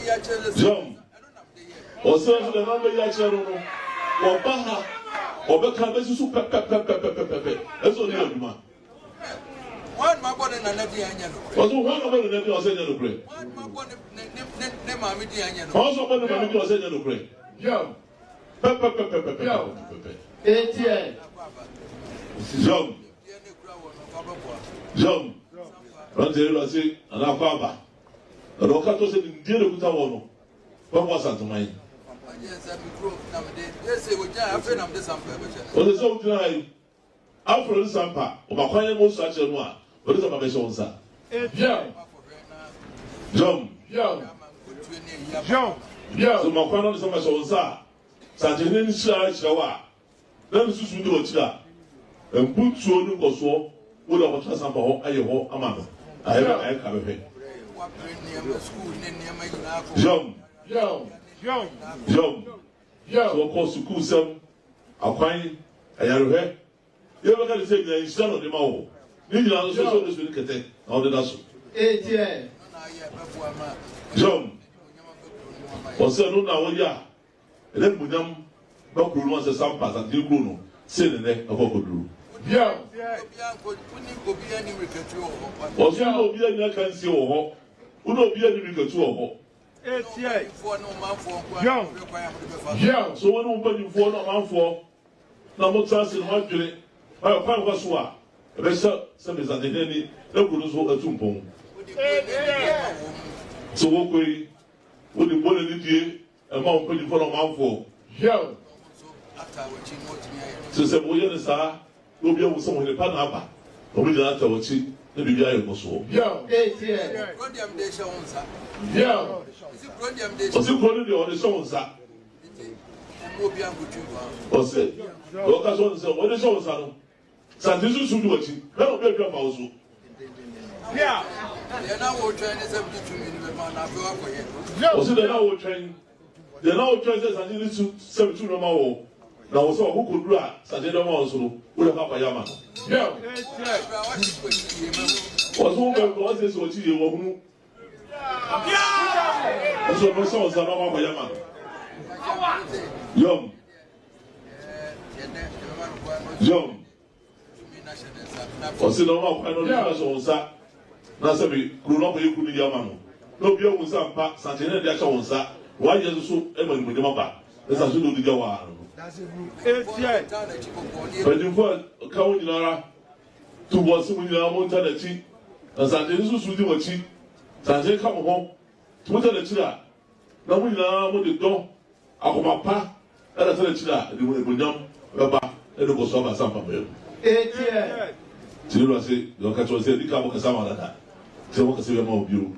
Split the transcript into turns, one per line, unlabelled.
Jom. Also, the number Yacharo. Or Baha. Or Becca, super pepper. That's all the man.
One my body and the onion.
Also, one of the nephew was in the brain.
One my body, name my onion.
Also, one of the nephew was in the brain. Yo. Pepper. Yo. Jom. Jom. Run to the sea and Aquaba. The Rocato said, dear Gutawano. What was Asantehene?
Yes, we have been on the Sampa.
What is so tonight? After the Sampa, or my quiet most such a one. What is my best answer? Jom. So my quiet is my answer. Asantehene Shawa. Then Susu do a and put so new or so. Would have a Sampa or Ayo Amano. I have come here. Jom. So of course, school some are quite a year. You ever got to say that instead of the mouth. Need you also so to speak at it. All the national. Jom. Or say no now, yeah. And then we don't go through once a Sampa and you Bruno. Say the neck of Okodu. Yeah. Or so no be any can see or who don't be any rigour. So when we put you for no man for no more chance in one day, I find what's what. The best some is at the end, no good as well as Tumpong. So what way would the body need a mount put you for no man for? So say, we understand, we'll be able to someone in the Panama, or we don't have to watch it, maybe be able to. What's it called the songs that? What's it? Look at what the songs are. Santisu should do it. That'll be a drop also. Yeah. They're now trying to 72 minutes. Was it the now train? The now train says I need to 72 normal. Now, also who could do that? Saturday also would have a Yama. Yeah. Was who was this what you were? So my sons are not my Yama. Yum. Was it no I know the person sat. Nasabi, grew up you couldn't Yamano. No beer was Sampa, Asantehene de Asonsa. Why is so Evan with the mapa? Let's assume the Gawa. But you put Cowan Nara to what some in our mountain, Asantehene should do a cheap. Sanjay come home, put on the chilla. Now we know what the door. I come up, and I tell the chilla, and you will jump, Baba, and go solve Sampa. Children say, your catch was a big couple of Samana. So what can say about you?